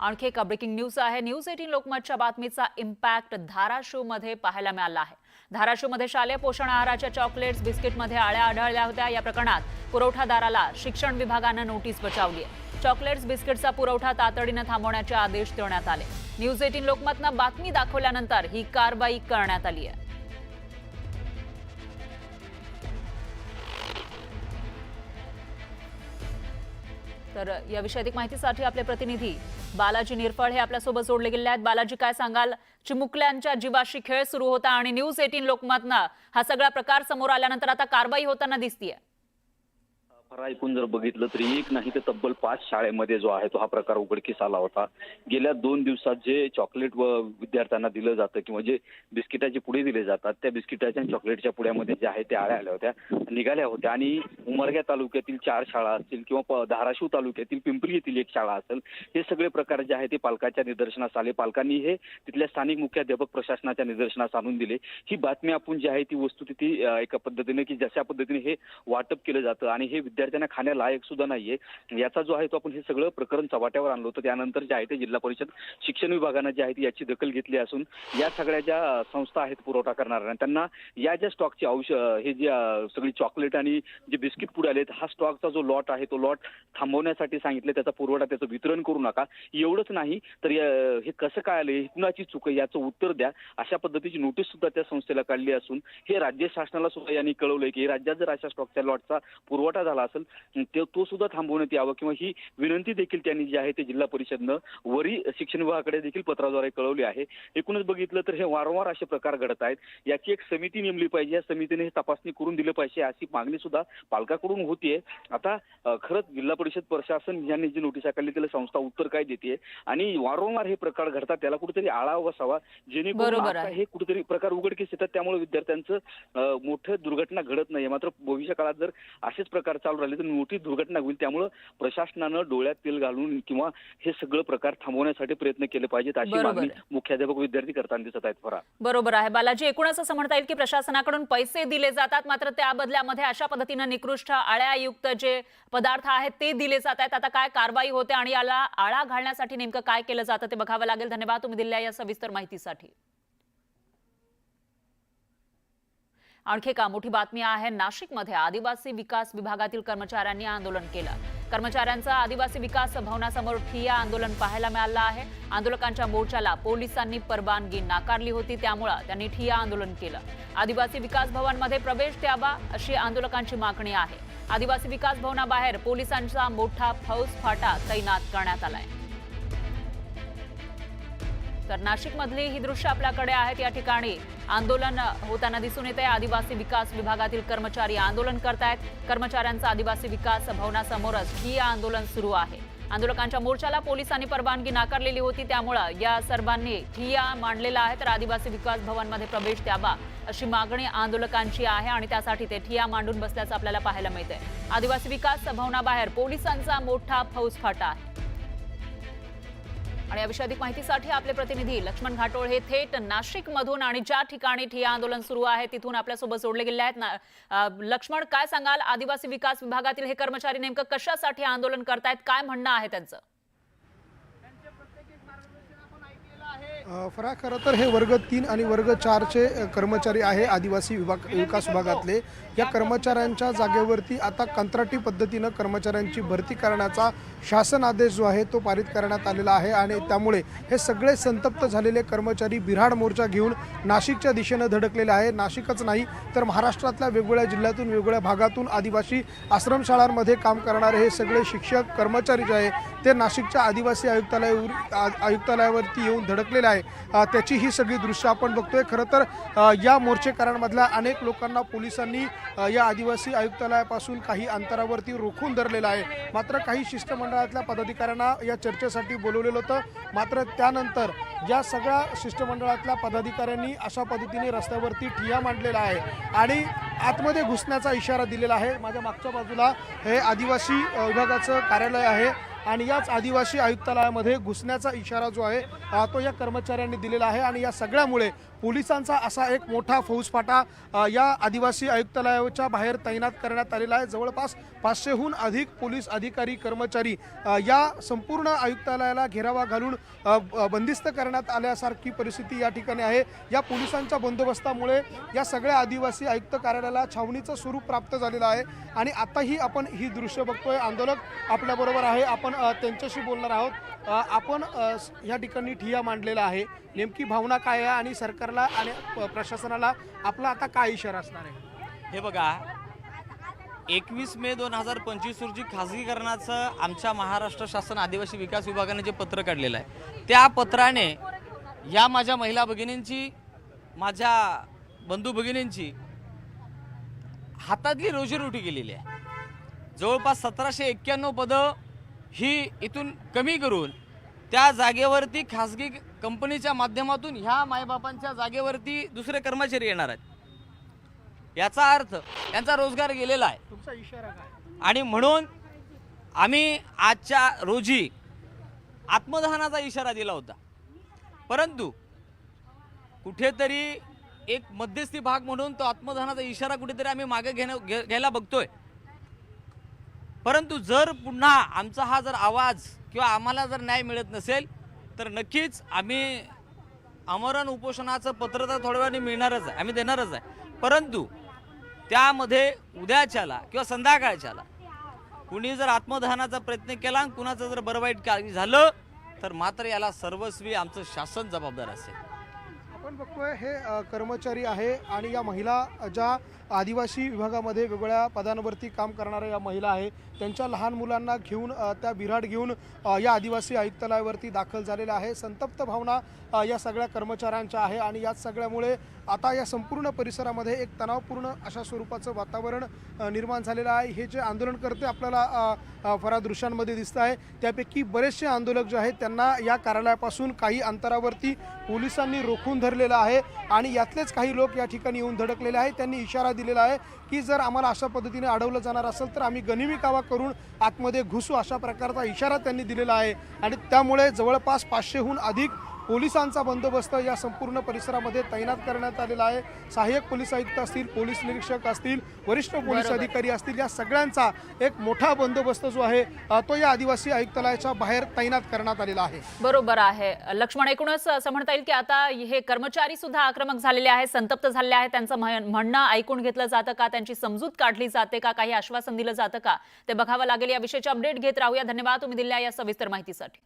आणखी एक breaking news आहे। न्यूज 18 लोकमतच्या बातमीचा इम्पॅक्ट धाराशिवमध्ये पाहायला मिळाला आहे। धाराशिवमध्ये शालेय पोषण आहाराच्या चॉकलेट्स बिस्किटमध्ये आळ्या आढळल्या होत्या। या प्रकरणात पुरवठादाराला शिक्षण विभागाने नोटीस बजावली आहे। चॉकलेट्स बिस्किटचा पुरवठा तातडीने थांबवण्याचे आदेश देण्यात आले। न्यूज 18 लोकमतने बातमी दाखवल्यानंतर ही कारवाई करण्यात आली आहे। तर याविषयी अधिक माहितीसाठी आपले प्रतिनिधी बालाजी निरफळ हे आपल्यासोबत जोडले गेले आहेत। बालाजी, काय सांगाल? चिमुकल्यांच्या जीवाशी खेळ सुरू होता आणि न्यूज 18 लोकमतनं हा सगळा प्रकार समोर आल्यानंतर आता कारवाई होताना दिसतीये। ऐकून जर बघितलं तरी एक नाही तर तब्बल 5 शाळेमध्ये जो आहे तो हा प्रकार उघडकीस आला होता। गेल्या 2 दिवसात जे चॉकलेट विद्यार्थ्यांना दिलं जातं किंवा जे बिस्किटाचे पुडे दिले जातात त्या बिस्किटाच्या चॉकलेटच्या पुड्यामध्ये जे आहे ते आळ्या आल्या होत्या, निघाल्या होत्या आणि उमरगा तालुक्यातील 4 शाळा असतील किंवा धाराशिव तालुक्यातील पिंपरी येथील एक शाळा असेल, हे सगळे प्रकार जे आहे ते पालकांच्या निदर्शनास आले। पालकांनी हे तिथल्या स्थानिक मुख्याध्यापक प्रशासनाच्या निदर्शनास आणून दिले। ही बातमी आपण जी आहे ती वस्तुस्थिती एका पद्धतीने की जशा पद्धतीने हे वाटप केलं जातं आणि हे विद्यार्थ्यांना खाण्यालायक सुद्धा नाहीये, याचा जो आहे तो आपण हे सगळं प्रकरण चव्हाट्यावर आणलं होतं। त्यानंतर जे आहे ते जिल्हा परिषद शिक्षण विभागानं जे आहे याची दखल घेतली असून या सगळ्या ज्या संस्था आहेत पुरवठा करणाऱ्या त्यांना या ज्या स्टॉकची हे जे सगळी चॉकलेट आणि जे बिस्किट पुढे आलेत, हा स्टॉकचा जो लॉट आहे तो लॉट थांबवण्यासाठी सांगितले, त्याचा पुरवठा त्याचं वितरण करू नका। एवढंच नाही तर हे कसं काय आले, कुणाची चूक आहे याचं उत्तर द्या, अशा पद्धतीची नोटीस सुद्धा त्या संस्थेला काढली असून हे राज्य शासनाला सुद्धा यांनी कळवलंय की राज्यात जर अशा स्टॉकच्या लॉटचा पुरवठा झाला असेल तो सुद्धा थांबवण्यात यावं किंवा ही विनंती देखील त्यांनी जी आहे ते जिल्हा परिषदनं वरी शिक्षण विभागाकडे देखील पत्राद्वारे कळवली आहे। एकूणच बघितलं तर हे वारंवार असे प्रकार घडत आहेत, याची एक समिती नेमली पाहिजे, या समितीने हे तपासणी करून दिली पाहिजे अशी मागणी सुद्धा पालकाकडून होतीये। आता खरंच जिल्हा परिषद प्रशासन यांनी जी नोटीस काढली त्याला संस्था उत्तर काय देते आणि वारंवार हे प्रकार घडतात त्याला कुठेतरी आळा बसावा, जेणेकरून हे कुठेतरी प्रकार उघडकीस येतात, त्यामुळे विद्यार्थ्यांचं मोठं दुर्घटना घडत नाही। मात्र भविष्य काळात जर असेच प्रकार चालू राहिले तर मोठी दुर्घटना होईल, त्यामुळे प्रशासनानं डोळ्यात तेल घालून किंवा हे सगळं प्रकार थांबवण्यासाठी प्रयत्न केले पाहिजेत अशी मागणी मुख्याध्यापक विद्यार्थी करताना दिसत आहेत। फरा बरोबर आहे बालाजी, एकूणच असं म्हणता येईल की प्रशासनाकडून पैसे दिले जातात मात्र त्या बदल्यामध्ये अशा पद्धतीने निकृष्ट आळ्यायुक्त जे पदार्थ आहेत ते दिले जात आहेत। आता काय कारवाई होते आणि याला आळा घालण्यासाठी नेमकं काय केलं जातं ते बघावं लागेल। धन्यवाद तुम्ही दिलेल्या या सविस्तर माहितीसाठी। आणखी एक मोठी बातमी आहे। नाशिकमध्ये आदिवासी विकास विभागातील कर्मचाऱ्यांनी आंदोलन केलं। कर्मचाऱ्यांचा आदिवासी विकास भवनासमोर ठिय्या आंदोलन पाहायला मिळालं आहे। आंदोलकांच्या मोर्चाला पोलिसांनी परवानगी नाकारली होती, त्यामुळे त्यांनी ठिय्या आंदोलन केलं। आदिवासी विकास भवनमध्ये प्रवेश द्यावा अशी आंदोलकांची मागणी आहे। आदिवासी विकास भवनाबाहेर पोलिसांचा मोठा फौजफाटा तैनात करण्यात आलाय। तर नाशिकमधली ही दृश्य आपल्याकडे आहेत। या ठिकाणी आंदोलन होताना दिसून येते। आदिवासी विकास विभागातील कर्मचारी आंदोलन करतायत। कर्मचाऱ्यांचा आदिवासी विकास भवनासमोरच ठिय्या आंदोलन सुरू आहे। आंदोलकांच्या मोर्चाला पोलिसांनी परवानगी नाकारलेली होती, त्यामुळे या सर्वांनी ठिय्या मांडलेला आहे। तर आदिवासी विकास भवनमध्ये प्रवेश द्यावा अशी मागणी आंदोलकांची आहे आणि त्यासाठी ते ठिय्या मांडून बसल्याचं आपल्याला पाहायला मिळतंय। आदिवासी विकास भवनाबाहेर पोलिसांचा मोठा फौजफाटा आहे। आणि याविषयी अधिक माहितीसाठी आपले प्रतिनिधी लक्ष्मण घाटोळ हे थेट नाशिकमधून आणि ज्या ठिकाणी ठिय्या आंदोलन सुरू आहे तिथून आपल्यासोबत जोडले गेले आहेत। लक्ष्मण, काय सांगाल? आदिवासी विकास विभागातील हे कर्मचारी नेमकं कशासाठी आंदोलन करतायत, काय म्हणणं आहे त्यांचं? फरा, खरं तर हे वर्ग 3 आणि वर्ग 4चे कर्मचारी आहे आदिवासी विकास विभागातले। या कर्मचाऱ्यांच्या जागेवरती आता कंत्राटी पद्धतीनं कर्मचाऱ्यांची भरती करण्याचा शासन आदेश जो आहे तो पारित करण्यात आलेला आहे आणि त्यामुळे हे सगळे संतप्त झालेले कर्मचारी बिऱ्हाड मोर्चा घेऊन नाशिकच्या दिशेनं धडकलेले आहे। नाशिकच नाही तर महाराष्ट्रातल्या वेगवेगळ्या जिल्ह्यातून वेगवेगळ्या भागातून आदिवासी आश्रमशाळांमध्ये काम करणारे हे सगळे शिक्षक कर्मचारी जे आहे ते नाशिकच्या आदिवासी आयुक्तालयावरती येऊन धडकलेले आहे। त्याची ही सगळी दृश्य आपण बघतोय। खरं तर या मोर्चेकऱ्यांमधल्या अनेक लोकांना पोलिसांनी या आदिवासी आयुक्तालयापासून काही अंतरावरती रोखून धरलेलं आहे। मात्र काही शिष्टमंडळातल्या पदाधिकाऱ्यांना या चर्चेसाठी बोलवलेलं होतं, मात्र त्यानंतर या सगळ्या शिष्टमंडळातल्या पदाधिकाऱ्यांनी अशा पद्धतीने रस्त्यावरती ठिय्या मांडलेला आहे आणि आतमध्ये घुसण्याचा इशारा दिलेला आहे। माझ्या मागच्या बाजूला हे आदिवासी विभागाचं कार्यालय आहे आणि याच आदिवासी आयुक्तालयामध्ये घुसण्याचा इशारा जो आहे तो या कर्मचाऱ्यांनी दिलेला आहे आणि या सगळ्यामुळे पोलिसांचा असा एक मोठा फौजफाटा या आदिवासी आयुक्तालयाच्या बाहेर तैनात करण्यात आलेला आहे। जवळपास 500हून अधिक पोलीस अधिकारी कर्मचारी या संपूर्ण आयुक्तालयाला घेरावा घालून बंदिस्त करण्यात आल्यासारखी परिस्थिती या ठिकाणी आहे। या पोलिसांच्या बंदोबस्तामुळे या सगळ्या आदिवासी आयुक्त कार्यालयाला छावणीचं स्वरूप प्राप्त झालेलं आहे आणि आताही आपण ही दृश्य बघतोय। आंदोलक आपल्याबरोबर आहे, आपण त्यांच्याशी बोलणार आहोत। आपण या ठिकाणी ठिय्या मांडलेला आहे, नेमकी भावना काय आहे आणि सरकारला आणि प्रशासनाला आपला आता काय इशारा असणार आहे? हे बघा, 21 मे 2025 रोजी खाजगीकरणाचं आमच्या महाराष्ट्र शासन आदिवासी विकास विभागाने जे पत्र काढलेलं आहे, त्या पत्राने या माझ्या महिला भगिनींची, माझ्या बंधू भगिनींची हातातली रोजीरोटी केलेली आहे। जवळपास 1791 पदं ही इथून कमी करून त्या जागेवरती खाजगी कंपनीच्या माध्यमातून ह्या मायबापांच्या जागेवरती दुसरे कर्मचारी येणार आहेत। याचा अर्थ त्यांचा रोजगार गेलेला आहे। तुमचा इशारा काय? आणि म्हणून आम्ही आजच्या रोजी आत्मदहनाचा इशारा दिला होता, परंतु कुठेतरी एक मध्यस्थी भाग म्हणून तो आत्मदहनाचा इशारा कुठेतरी आम्ही मागे घ्यायला बघतोय। परंतु जर पुन्हा आमचा हा जर आवाज किंवा आम्हाला जर न्याय मिळत नसेल तर नक्कीच आम्ही आमरण उपोषणाचं पत्र तर थोड्या वेळाने मिळणारच आहे, आम्ही देणारच आहे। परंतु त्यामध्ये उद्याच्याला किंवा संध्याकाळच्याला कुणी जर आत्मदहनाचा प्रयत्न केला आणि कुणाचं जर बरं वाईट काही झालं तर मात्र याला सर्वस्वी आमचं शासन जबाबदार असेल। आपण बघतोय हे कर्मचारी आहे आणि या महिला ज्या आदिवासी विभागामध्ये वेगवेगळ्या पदांवरती काम करणाऱ्या या महिला आहे, त्यांच्या लहान मुलांना घेऊन त्या बिऱ्हाड घेऊन या आदिवासी आयुक्तालयावरती दाखल झालेल्या आहे। संतप्त भावना या सगळ्या कर्मचाऱ्यांच्या आहे आणि याच सगळ्यामुळे आता या संपूर्ण परिसरामध्ये एक तणावपूर्ण अशा स्वरूपाचं वातावरण निर्माण झालेलं आहे। हे जे आंदोलनकर्ते आपल्याला फरा दृश्यांमध्ये दिसत आहे, त्यापैकी बरेचसे आंदोलक जे आहेत त्यांना या कार्यालयापासून काही अंतरावरती पोलिसांनी रोखून धरलेलं आहे आणि यातलेच काही लोक या ठिकाणी येऊन धडकलेले आहेत। त्यांनी इशारा दिलेला आहे की जर आम्हाला अशा पद्धतीने अडवलं जाणार असेल तर आम्ही गनिमी कावा करून आतमध्ये घुसू, अशा प्रकारचा इशारा त्यांनी दिलेला आहे आणि त्यामुळे जवळपास 500हून अधिक पोलिसांचा बंदोबस्त या संपूर्ण परिसरामध्ये तैनात करण्यात आलेला आहे। सहाय्यक पोलीस आयुक्त असतील, पोलीस निरीक्षक असतील, वरिष्ठ पोलीस अधिकारी असतील, या सगळ्यांचा एक मोठा बंदोबस्त जो आहे तो या आदिवासी आयुक्तालयाच्या बाहेर तैनात करण्यात आलेला आहे। बरोबर आहे लक्ष्मण, एकूणच असं म्हणता येईल की आता हे कर्मचारी सुद्धा आक्रमक झालेले आहेत, संतप्त झालेले आहेत। त्यांचं म्हणणं ऐकून घेतलं जातं का, त्यांची समजूत काढली जाते का, काही आश्वासन दिलं जातं का, ते बघावं लागेल। या विषयाची अपडेट घेत राहूया। धन्यवाद तुम्ही दिलेल्या या सविस्तर माहितीसाठी।